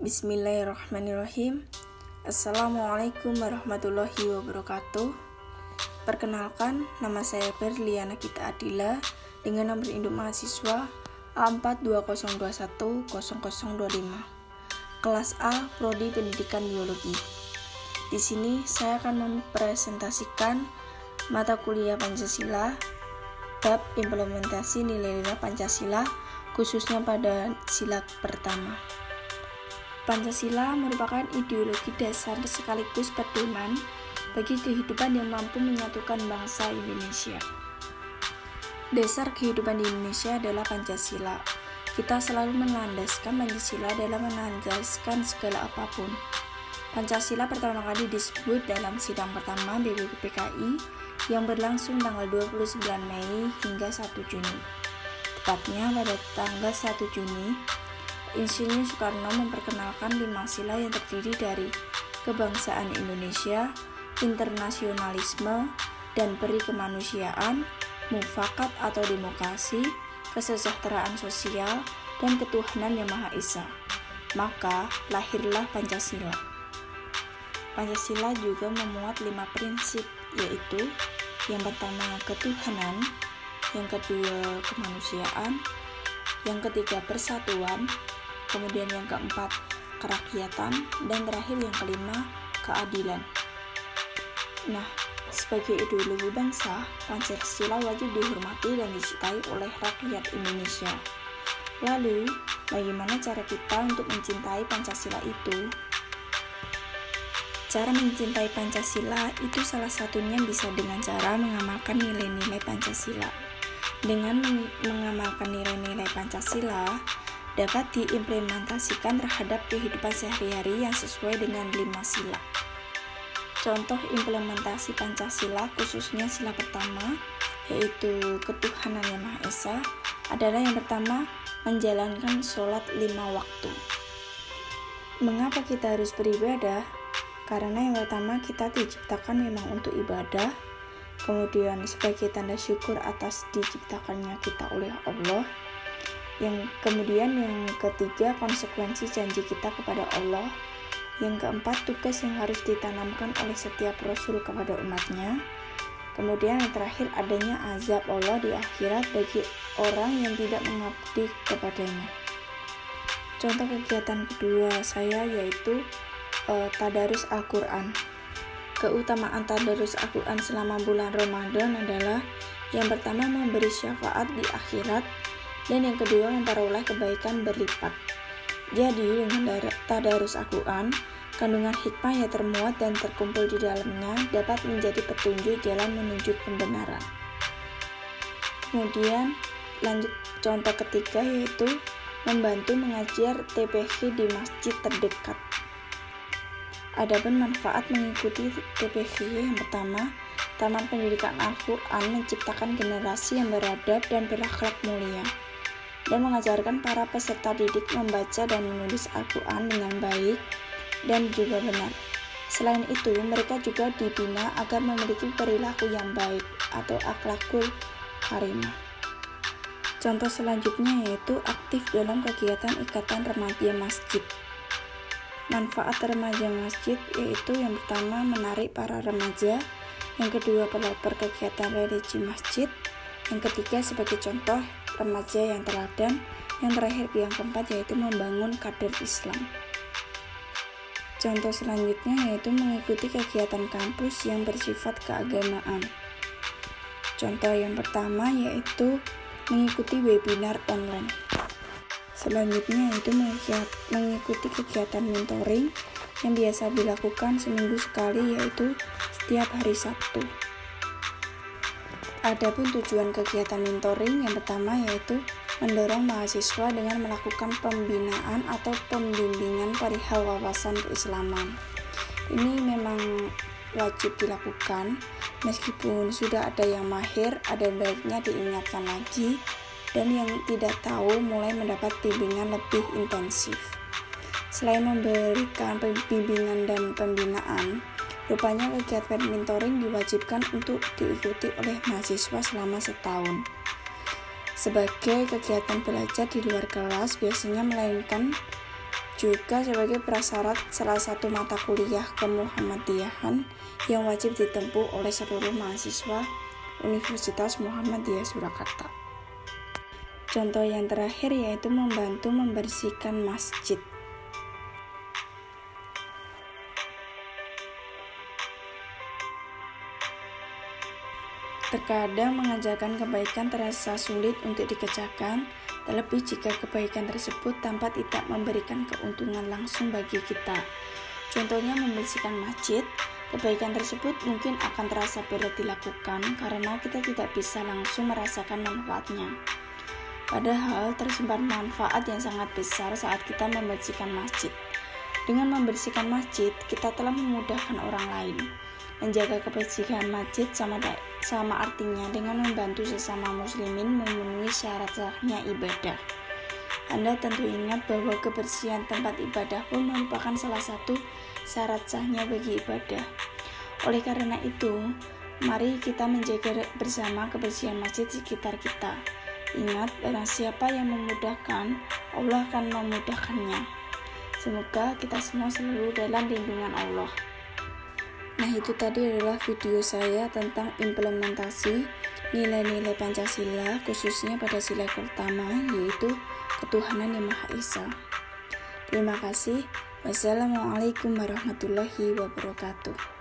Bismillahirrahmanirrahim. Assalamualaikum warahmatullahi wabarakatuh. Perkenalkan, nama saya Berliana Gita Adila dengan nomor induk mahasiswa A4202100025. Kelas A, Prodi Pendidikan Biologi. Di sini saya akan mempresentasikan mata kuliah Pancasila, bab implementasi nilai-nilai Pancasila, khususnya pada sila pertama. Pancasila merupakan ideologi dasar sekaligus pedoman bagi kehidupan yang mampu menyatukan bangsa Indonesia. Dasar kehidupan di Indonesia adalah Pancasila. Kita selalu melandaskan Pancasila dalam melandaskan segala apapun. Pancasila pertama kali disebut dalam sidang pertama BPPKI yang berlangsung tanggal 29 Mei hingga 1 Juni. Tepatnya pada tanggal 1 Juni, Insinyur Soekarno memperkenalkan 5 sila yang terdiri dari kebangsaan Indonesia, internasionalisme, dan peri kemanusiaan, mufakat atau demokrasi, kesejahteraan sosial, dan ketuhanan yang Maha Esa. Maka lahirlah Pancasila. Pancasila juga memuat 5 prinsip, yaitu yang pertama ketuhanan, yang kedua kemanusiaan, yang ketiga persatuan, kemudian yang keempat kerakyatan, dan terakhir yang kelima keadilan. Nah, sebagai ideologi bangsa, Pancasila wajib dihormati dan dicintai oleh rakyat Indonesia. Lalu, bagaimana cara kita untuk mencintai Pancasila itu? Cara mencintai Pancasila itu salah satunya bisa dengan cara mengamalkan nilai-nilai Pancasila. Dengan mengamalkan nilai-nilai Pancasila, dapat diimplementasikan terhadap kehidupan sehari-hari yang sesuai dengan 5 sila. Contoh implementasi Pancasila khususnya sila pertama, yaitu ketuhanan yang Maha Esa, adalah yang pertama, menjalankan sholat 5 waktu. Mengapa kita harus beribadah? Karena yang pertama, kita diciptakan memang untuk ibadah, kemudian sebagai tanda syukur atas diciptakannya kita oleh Allah. Yang ketiga, konsekuensi janji kita kepada Allah. Yang keempat, tugas yang harus ditanamkan oleh setiap Rasul kepada umatnya. Kemudian yang terakhir, adanya azab Allah di akhirat bagi orang yang tidak mengabdi kepadanya. Contoh kegiatan kedua saya yaitu tadarus Al-Quran. Keutamaan tadarus Al-Quran selama bulan Ramadan adalah yang pertama, memberi syafaat di akhirat, dan yang kedua, memperoleh kebaikan berlipat. Jadi dengan tadarus Al-Quran, kandungan hikmah yang termuat dan terkumpul di dalamnya dapat menjadi petunjuk jalan menuju kebenaran. Kemudian lanjut contoh ketiga, yaitu membantu mengajar TPQ di masjid terdekat. Adapun manfaat mengikuti TPQ, yang pertama, Taman Pendidikan Al-Quran menciptakan generasi yang beradab dan berakhlak mulia, dan mengajarkan para peserta didik membaca dan menulis Al-Quran dengan baik dan juga benar. Selain itu, mereka juga dibina agar memiliki perilaku yang baik atau akhlakul karimah. Contoh selanjutnya yaitu aktif dalam kegiatan ikatan remaja masjid. Manfaat remaja masjid yaitu yang pertama, menarik para remaja, yang kedua, pelopor kegiatan religi masjid, yang ketiga, sebagai contoh remaja yang teladan, yang terakhir yang keempat yaitu membangun kader Islam. Contoh selanjutnya yaitu mengikuti kegiatan kampus yang bersifat keagamaan. Contoh yang pertama yaitu mengikuti webinar online. Selanjutnya yaitu mengikuti kegiatan mentoring yang biasa dilakukan seminggu sekali, yaitu setiap hari Sabtu. Adapun tujuan kegiatan mentoring yang pertama yaitu mendorong mahasiswa dengan melakukan pembinaan atau pembimbingan perihal wawasan keislaman. Ini memang wajib dilakukan, meskipun sudah ada yang mahir, ada baiknya diingatkan lagi, dan yang tidak tahu mulai mendapat bimbingan lebih intensif. Selain memberikan bimbingan dan pembinaan, rupanya kegiatan mentoring diwajibkan untuk diikuti oleh mahasiswa selama setahun. Sebagai kegiatan belajar di luar kelas biasanya melainkan juga sebagai prasyarat salah satu mata kuliah kemuhammadiyahan yang wajib ditempuh oleh seluruh mahasiswa Universitas Muhammadiyah Surakarta. Contoh yang terakhir yaitu membantu membersihkan masjid. Terkadang mengajarkan kebaikan terasa sulit untuk dikerjakan, terlebih jika kebaikan tersebut tanpa tidak memberikan keuntungan langsung bagi kita. Contohnya membersihkan masjid, kebaikan tersebut mungkin akan terasa berat dilakukan karena kita tidak bisa langsung merasakan manfaatnya. Padahal tersimpan manfaat yang sangat besar saat kita membersihkan masjid. Dengan membersihkan masjid, kita telah memudahkan orang lain. Menjaga kebersihan masjid sama artinya dengan membantu sesama muslimin memenuhi syarat sahnya ibadah. Anda tentu ingat bahwa kebersihan tempat ibadah pun merupakan salah satu syarat sahnya bagi ibadah. Oleh karena itu, mari kita menjaga bersama kebersihan masjid sekitar kita. Ingat, barang siapa yang memudahkan, Allah akan memudahkannya. Semoga kita semua selalu dalam lindungan Allah. Nah, itu tadi adalah video saya tentang implementasi nilai-nilai Pancasila, khususnya pada sila pertama, yaitu ketuhanan yang Maha Esa. Terima kasih. Wassalamualaikum warahmatullahi wabarakatuh.